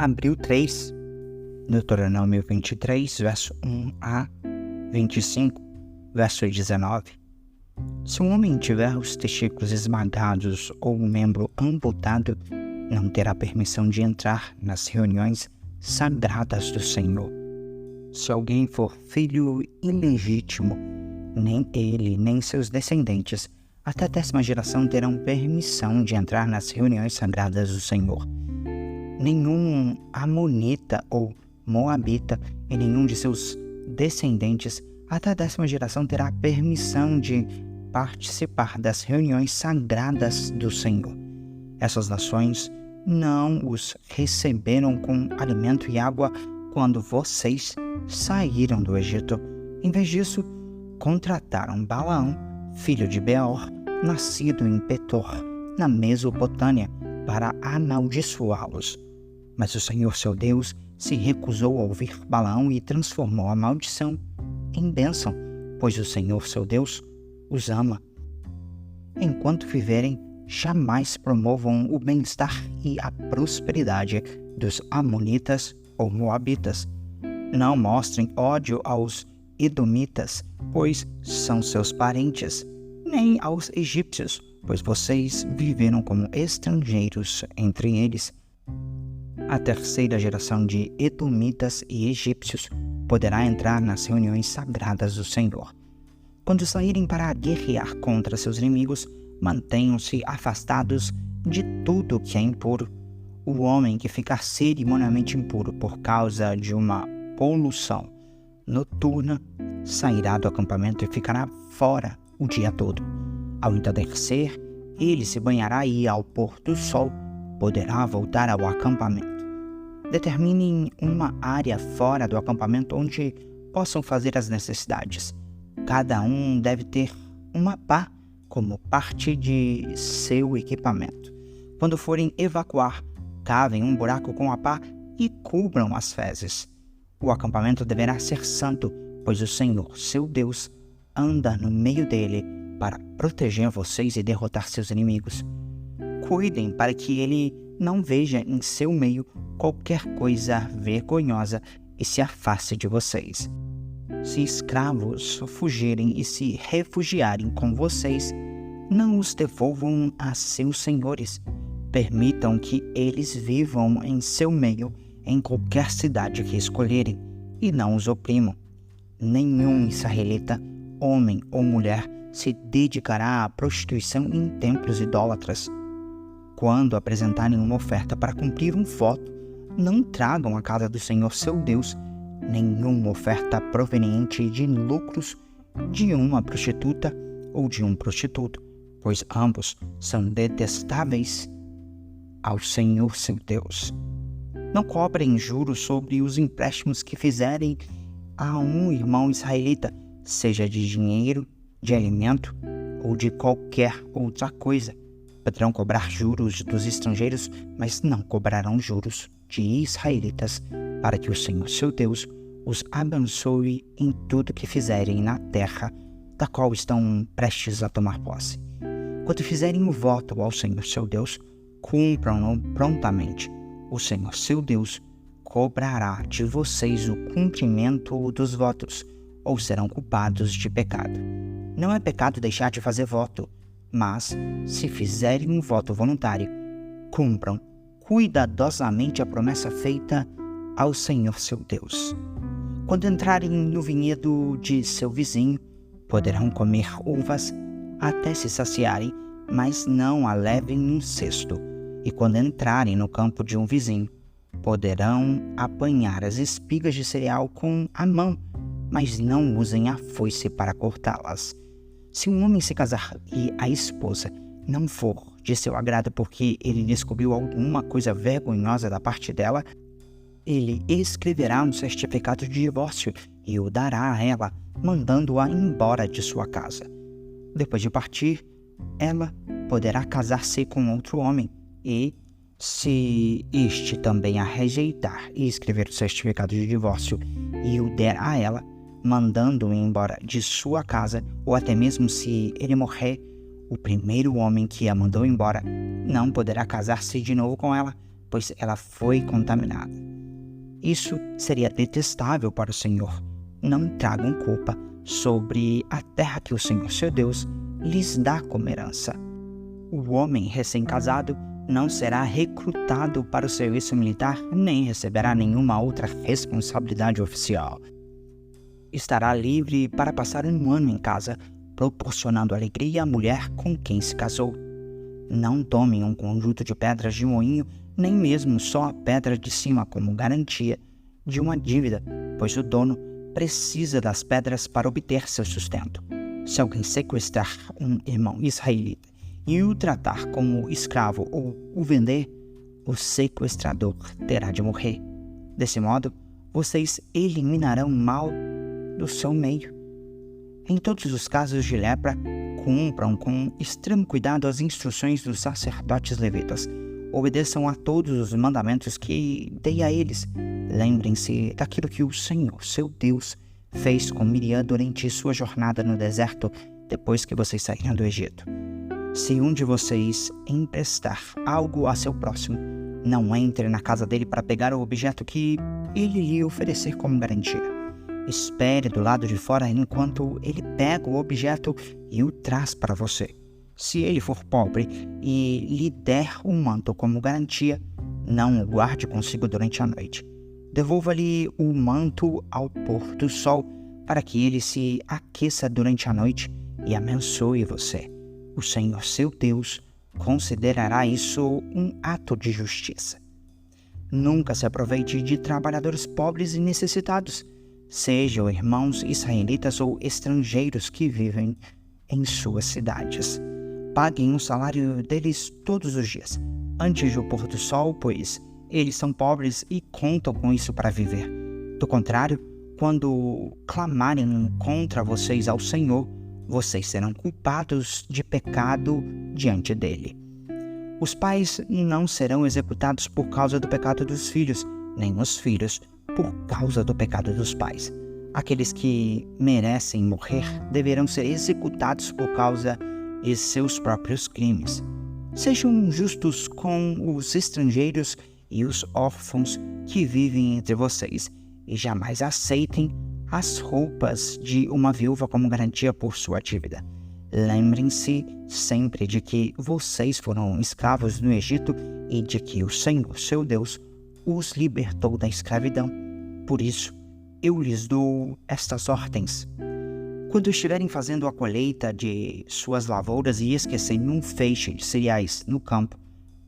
Abril 3, Deuteronômio 23, verso 1 a 25, verso 19. Se um homem tiver os testículos esmagados ou um membro amputado, não terá permissão de entrar nas reuniões sagradas do Senhor. Se alguém for filho ilegítimo, nem ele nem seus descendentes, até a 10ª geração, terão permissão de entrar nas reuniões sagradas do Senhor. Nenhum amonita ou moabita e nenhum de seus descendentes, até a 10ª geração, terá permissão de participar das reuniões sagradas do Senhor. Essas nações não os receberam com alimento e água quando vocês saíram do Egito. Em vez disso, contrataram Balaão, filho de Beor, nascido em Petor, na Mesopotâmia, para amaldiçoá-los. Mas o Senhor seu Deus se recusou a ouvir Balaão e transformou a maldição em bênção, pois o Senhor seu Deus os ama. Enquanto viverem, jamais promovam o bem-estar e a prosperidade dos amonitas ou moabitas. Não mostrem ódio aos edomitas, pois são seus parentes, nem aos egípcios, pois vocês viveram como estrangeiros entre eles. A 3ª geração de edomitas e egípcios poderá entrar nas reuniões sagradas do Senhor. Quando saírem para guerrear contra seus inimigos, mantenham-se afastados de tudo que é impuro. O homem que ficar cerimonialmente impuro por causa de uma poluição noturna sairá do acampamento e ficará fora o dia todo. Ao entardecer, ele se banhará e, ao pôr do sol, poderá voltar ao acampamento. Determinem uma área fora do acampamento onde possam fazer as necessidades. Cada um deve ter uma pá como parte de seu equipamento. Quando forem evacuar, cavem um buraco com a pá e cubram as fezes. O acampamento deverá ser santo, pois o Senhor, seu Deus, anda no meio dele para proteger vocês e derrotar seus inimigos. Cuidem para que ele não veja em seu meio qualquer coisa vergonhosa e se afaste de vocês. Se escravos fugirem e se refugiarem com vocês, não os devolvam a seus senhores. Permitam que eles vivam em seu meio em qualquer cidade que escolherem e não os oprimam. Nenhum israelita, homem ou mulher, se dedicará à prostituição em templos idólatras. Quando apresentarem uma oferta para cumprir um voto, não tragam à casa do Senhor seu Deus nenhuma oferta proveniente de lucros de uma prostituta ou de um prostituto, pois ambos são detestáveis ao Senhor seu Deus. Não cobrem juros sobre os empréstimos que fizerem a um irmão israelita, seja de dinheiro, de alimento ou de qualquer outra coisa. Poderão cobrar juros dos estrangeiros, mas não cobrarão juros de israelitas, para que o Senhor seu Deus os abençoe em tudo que fizerem na terra da qual estão prestes a tomar posse. Quando fizerem o voto ao Senhor seu Deus, cumpram-no prontamente. O Senhor seu Deus cobrará de vocês o cumprimento dos votos, ou serão culpados de pecado. Não é pecado deixar de fazer voto, mas, se fizerem um voto voluntário, cumpram cuidadosamente a promessa feita ao Senhor seu Deus. Quando entrarem no vinhedo de seu vizinho, poderão comer uvas até se saciarem, mas não a levem num cesto. E quando entrarem no campo de um vizinho, poderão apanhar as espigas de cereal com a mão, mas não usem a foice para cortá-las. Se um homem se casar e a esposa não for de seu agrado porque ele descobriu alguma coisa vergonhosa da parte dela, ele escreverá um certificado de divórcio e o dará a ela, mandando-a embora de sua casa. Depois de partir, ela poderá casar-se com outro homem e, se este também a rejeitar e escrever o certificado de divórcio e o der a ela, mandando-o embora de sua casa, ou até mesmo se ele morrer, o primeiro homem que a mandou embora não poderá casar-se de novo com ela, pois ela foi contaminada. Isso seria detestável para o Senhor. Não tragam culpa sobre a terra que o Senhor, seu Deus, lhes dá como herança. O homem recém-casado não será recrutado para o serviço militar nem receberá nenhuma outra responsabilidade oficial. Estará livre para passar um ano em casa, proporcionando alegria à mulher com quem se casou. Não tomem um conjunto de pedras de moinho, nem mesmo só a pedra de cima como garantia de uma dívida, pois o dono precisa das pedras para obter seu sustento. Se alguém sequestrar um irmão israelita e o tratar como escravo ou o vender, o sequestrador terá de morrer. Desse modo, vocês eliminarão o mal do seu meio. Em todos os casos de lepra, cumpram com extremo cuidado as instruções dos sacerdotes levitas. Obedeçam a todos os mandamentos que dei a eles. Lembrem-se daquilo que o Senhor, seu Deus, fez com Miriam durante sua jornada no deserto depois que vocês saíram do Egito. Se um de vocês emprestar algo a seu próximo, não entre na casa dele para pegar o objeto que ele lhe oferecer como garantia. Espere do lado de fora enquanto ele pega o objeto e o traz para você. Se ele for pobre e lhe der um manto como garantia, não o guarde consigo durante a noite. Devolva-lhe o manto ao pôr do sol para que ele se aqueça durante a noite e abençoe você. O Senhor, seu Deus, considerará isso um ato de justiça. Nunca se aproveite de trabalhadores pobres e necessitados, sejam irmãos israelitas ou estrangeiros que vivem em suas cidades. Paguem o salário deles todos os dias, antes do pôr do sol, pois eles são pobres e contam com isso para viver. Do contrário, quando clamarem contra vocês ao Senhor, vocês serão culpados de pecado diante dele. Os pais não serão executados por causa do pecado dos filhos, nem os filhos por causa do pecado dos pais. Aqueles que merecem morrer deverão ser executados por causa de seus próprios crimes. Sejam justos com os estrangeiros e os órfãos que vivem entre vocês, e jamais aceitem as roupas de uma viúva como garantia por sua dívida. Lembrem-se sempre de que vocês foram escravos no Egito e de que o Senhor, seu Deus, os libertou da escravidão. Por isso, eu lhes dou estas ordens. Quando estiverem fazendo a colheita de suas lavouras e esquecerem um feixe de cereais no campo,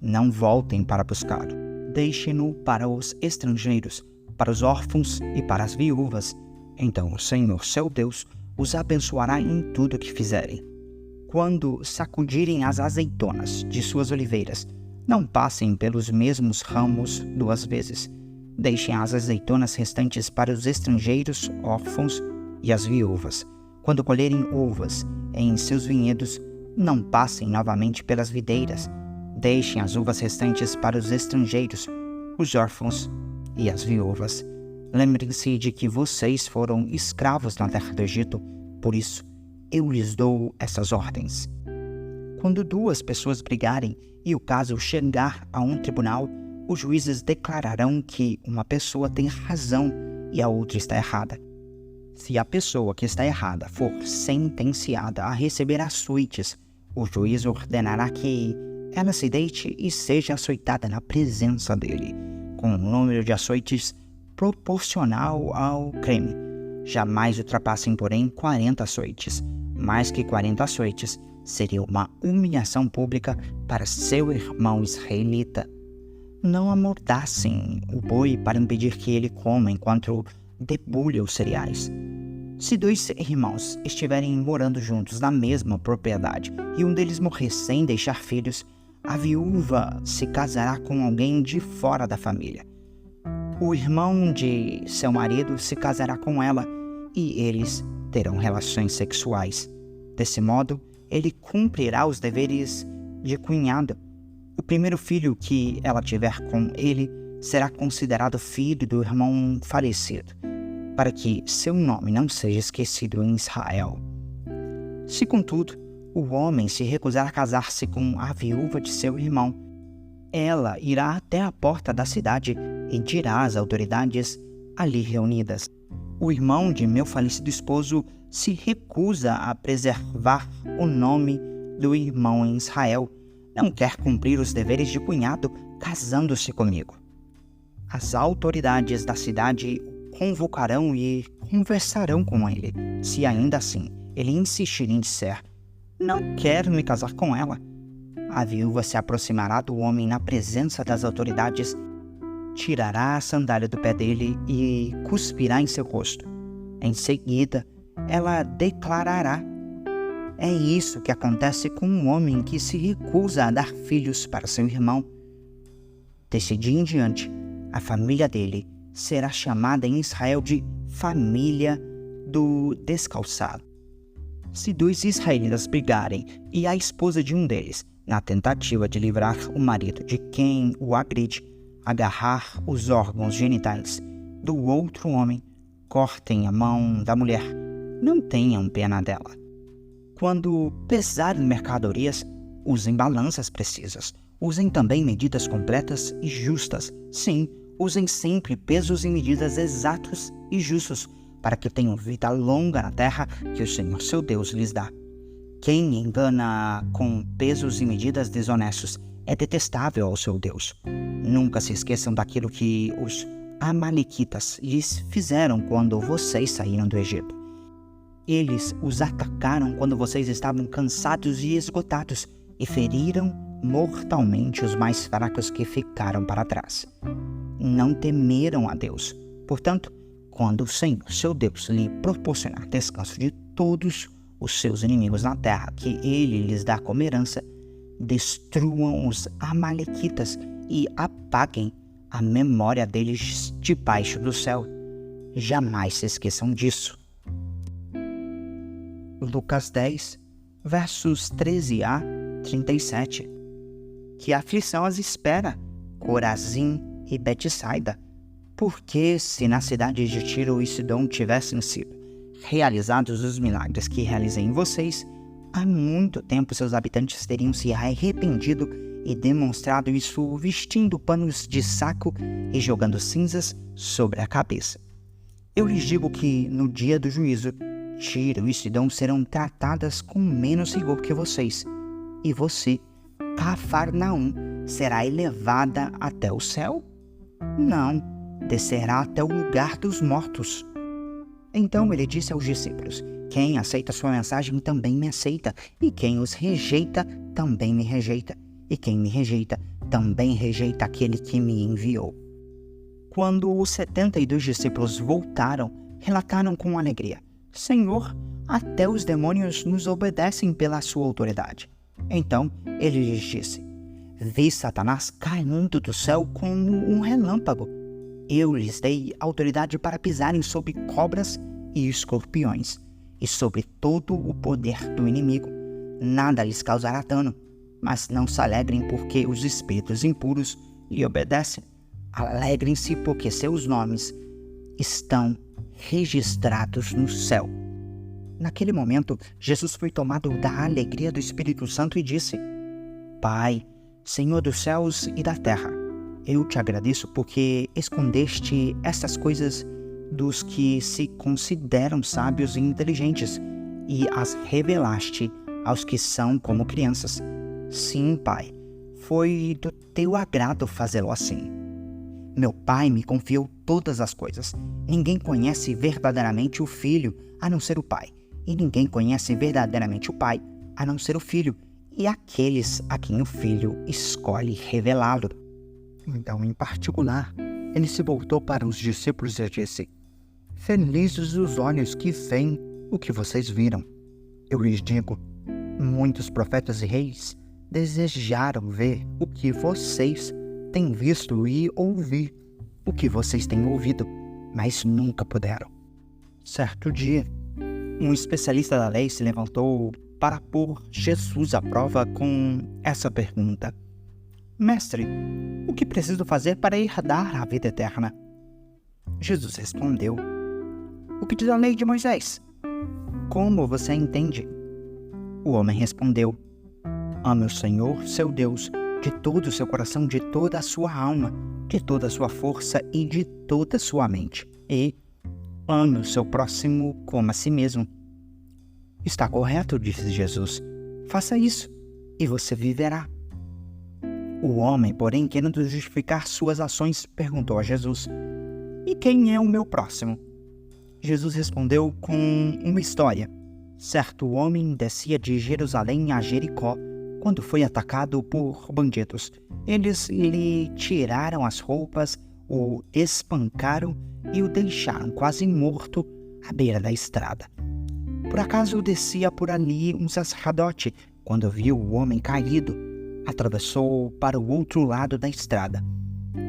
não voltem para buscá-lo. Deixem-no para os estrangeiros, para os órfãos e para as viúvas. Então o Senhor, seu Deus, os abençoará em tudo o que fizerem. Quando sacudirem as azeitonas de suas oliveiras, não passem pelos mesmos ramos 2 vezes. Deixem as azeitonas restantes para os estrangeiros, órfãos e as viúvas. Quando colherem uvas em seus vinhedos, não passem novamente pelas videiras. Deixem as uvas restantes para os estrangeiros, os órfãos e as viúvas. Lembrem-se de que vocês foram escravos na terra do Egito, por isso eu lhes dou essas ordens. Quando 2 pessoas brigarem e o caso chegar a um tribunal, os juízes declararão que uma pessoa tem razão e a outra está errada. Se a pessoa que está errada for sentenciada a receber açoites, o juiz ordenará que ela se deite e seja açoitada na presença dele, com um número de açoites proporcional ao crime. Jamais ultrapassem, porém, 40 açoites. Mais que 40 açoites seria uma humilhação pública para seu irmão israelita. Não amordassem o boi para impedir que ele coma enquanto debulha os cereais. Se 2 irmãos estiverem morando juntos na mesma propriedade e um deles morrer sem deixar filhos, a viúva se casará com alguém de fora da família. O irmão de seu marido se casará com ela e eles terão relações sexuais. Desse modo, ele cumprirá os deveres de cunhado. O primeiro filho que ela tiver com ele será considerado filho do irmão falecido, para que seu nome não seja esquecido em Israel. Se, contudo, o homem se recusar a casar-se com a viúva de seu irmão, ela irá até a porta da cidade e dirá às autoridades ali reunidas: o irmão de meu falecido esposo se recusa a preservar o nome do irmão em Israel. Não quer cumprir os deveres de cunhado casando-se comigo. As autoridades da cidade o convocarão e conversarão com ele. Se ainda assim ele insistir em dizer: não quero me casar com ela, a viúva se aproximará do homem na presença das autoridades, tirará a sandália do pé dele e cuspirá em seu rosto. Em seguida, ela declarará: é isso que acontece com um homem que se recusa a dar filhos para seu irmão. Desse dia em diante, a família dele será chamada em Israel de família do descalçado. Se dois israelitas brigarem e a esposa de um deles, na tentativa de livrar o marido de quem o agride, agarrar os órgãos genitais do outro homem, cortem a mão da mulher, não tenham pena dela. Quando pesarem mercadorias, usem balanças precisas. Usem também medidas completas e justas. Sim, usem sempre pesos e medidas exatos e justos, para que tenham vida longa na terra que o Senhor seu Deus lhes dá. Quem engana com pesos e medidas desonestos é detestável ao seu Deus. Nunca se esqueçam daquilo que os amalequitas lhes fizeram quando vocês saíram do Egito. Eles os atacaram quando vocês estavam cansados e esgotados e feriram mortalmente os mais fracos que ficaram para trás. Não temeram a Deus. Portanto, quando o Senhor, seu Deus, lhe proporcionar descanso de todos os seus inimigos na terra que ele lhes dá como herança, destruam os amalequitas e apaguem a memória deles debaixo do céu. Jamais se esqueçam disso. Lucas 10, versos 13 a 37. Que aflição as espera, Corazim e Betsaida? Porque se na cidade de Tiro e Sidom tivessem sido realizados os milagres que realizei em vocês, há muito tempo seus habitantes teriam se arrependido e demonstrado isso vestindo panos de saco e jogando cinzas sobre a cabeça. Eu lhes digo que no dia do juízo, Tiro e Sidom serão tratadas com menos rigor que vocês, e você, Cafarnaum, será elevada até o céu? Não, descerá até o lugar dos mortos. Então ele disse aos discípulos: quem aceita sua mensagem também me aceita, e quem os rejeita também me rejeita, e quem me rejeita também rejeita aquele que me enviou. Quando os 72 discípulos voltaram, relataram com alegria: Senhor, até os demônios nos obedecem pela sua autoridade. Então ele lhes disse: vi Satanás caindo do céu como um relâmpago. Eu lhes dei autoridade para pisarem sobre cobras e escorpiões, e sobre todo o poder do inimigo. Nada lhes causará dano, mas não se alegrem porque os espíritos impuros lhe obedecem. Alegrem-se porque seus nomes estão registrados no céu. Naquele momento, Jesus foi tomado da alegria do Espírito Santo e disse: Pai, Senhor dos céus e da terra, eu te agradeço porque escondeste estas coisas dos que se consideram sábios e inteligentes e as revelaste aos que são como crianças. Sim, Pai, foi do teu agrado fazê-lo assim. Meu Pai me confiou todas as coisas. Ninguém conhece verdadeiramente o Filho a não ser o Pai, e ninguém conhece verdadeiramente o Pai a não ser o Filho, e aqueles a quem o Filho escolhe revelá-lo. Então, em particular, ele se voltou para os discípulos e disse: felizes os olhos que veem o que vocês viram. Eu lhes digo, muitos profetas e reis desejaram ver o que vocês têm visto e ouvir o que vocês têm ouvido, mas nunca puderam. Certo dia, um especialista da lei se levantou para pôr Jesus à prova com essa pergunta: Mestre, o que preciso fazer para herdar a vida eterna? Jesus respondeu: o que diz a lei de Moisés? Como você entende? O homem respondeu: ame o Senhor, seu Deus, de todo o seu coração, de toda a sua alma, de toda a sua força e de toda a sua mente. E ame o seu próximo como a si mesmo. Está correto, disse Jesus. Faça isso e você viverá. O homem, porém, querendo justificar suas ações, perguntou a Jesus: E quem é o meu próximo? Jesus respondeu com uma história. Certo homem descia de Jerusalém a Jericó quando foi atacado por bandidos. Eles lhe tiraram as roupas, o espancaram e o deixaram quase morto à beira da estrada. Por acaso descia por ali um sacerdote. Quando viu o homem caído, atravessou para o outro lado da estrada.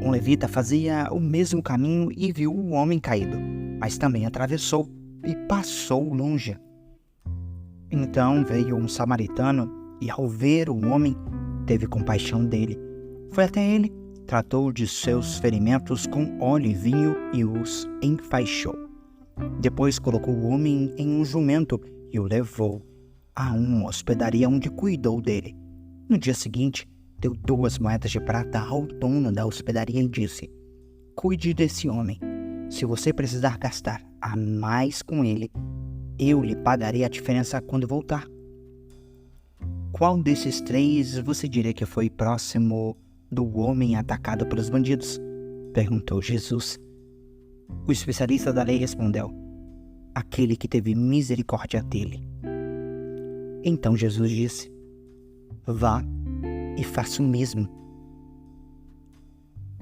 Um levita fazia o mesmo caminho e viu o homem caído, mas também atravessou e passou longe. Então veio um samaritano e, ao ver o homem, teve compaixão dele. Foi até ele, tratou de seus ferimentos com óleo e vinho e os enfaixou. Depois colocou o homem em um jumento e o levou a uma hospedaria onde cuidou dele. No dia seguinte, deu 2 moedas de prata ao dono da hospedaria e disse: Cuide desse homem. Se você precisar gastar a mais com ele, eu lhe pagarei a diferença quando voltar. Qual desses 3 você diria que foi próximo do homem atacado pelos bandidos? Perguntou Jesus. O especialista da lei respondeu: Aquele que teve misericórdia dele. Então Jesus disse: Vá e faça o mesmo.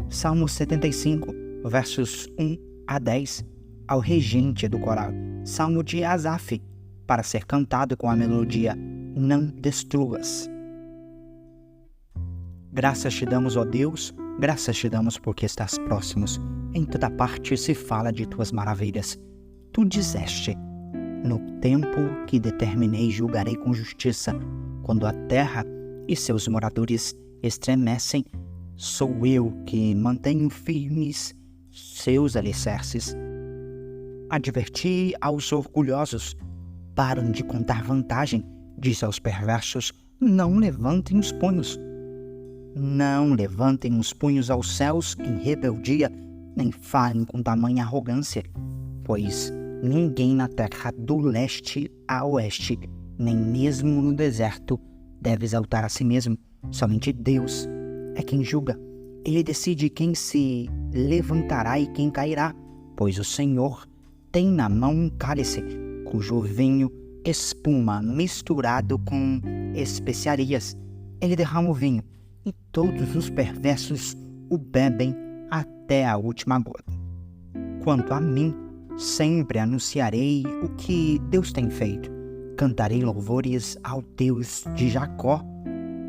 Salmo 75, versos 1 a 10, ao regente do coral. Salmo de Asaf, para ser cantado com a melodia Não destruas. Graças te damos, ó Deus, graças te damos porque estás próximos. Em toda parte se fala de tuas maravilhas. Tu disseste: No tempo que determinei julgarei com justiça. Quando a terra e seus moradores estremecem, sou eu que mantenho firmes seus alicerces. Adverti aos orgulhosos: param de contar vantagem. Disse aos perversos: não levantem os punhos. Não levantem os punhos aos céus em rebeldia, nem falem com tamanha arrogância, pois ninguém na terra do leste a oeste, nem mesmo no deserto, deve exaltar a si mesmo. Somente Deus é quem julga. Ele decide quem se levantará e quem cairá, pois o Senhor tem na mão um cálice, cujo vinho espuma misturado com especiarias. Ele derrama o vinho, e todos os perversos o bebem até a última gota. Quanto a mim, sempre anunciarei o que Deus tem feito. Cantarei louvores ao Deus de Jacó,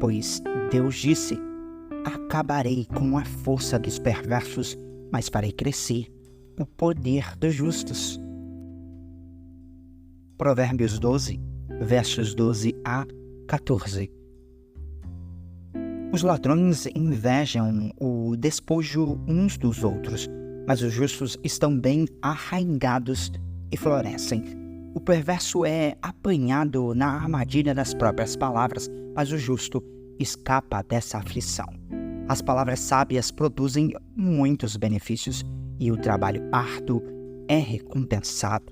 pois Deus disse: acabarei com a força dos perversos, mas farei crescer o poder dos justos. Provérbios 12, versos 12 a 14. Os ladrões invejam o despojo uns dos outros, mas os justos estão bem arraigados e florescem. O perverso é apanhado na armadilha das próprias palavras, mas o justo escapa dessa aflição. As palavras sábias produzem muitos benefícios e o trabalho árduo é recompensado.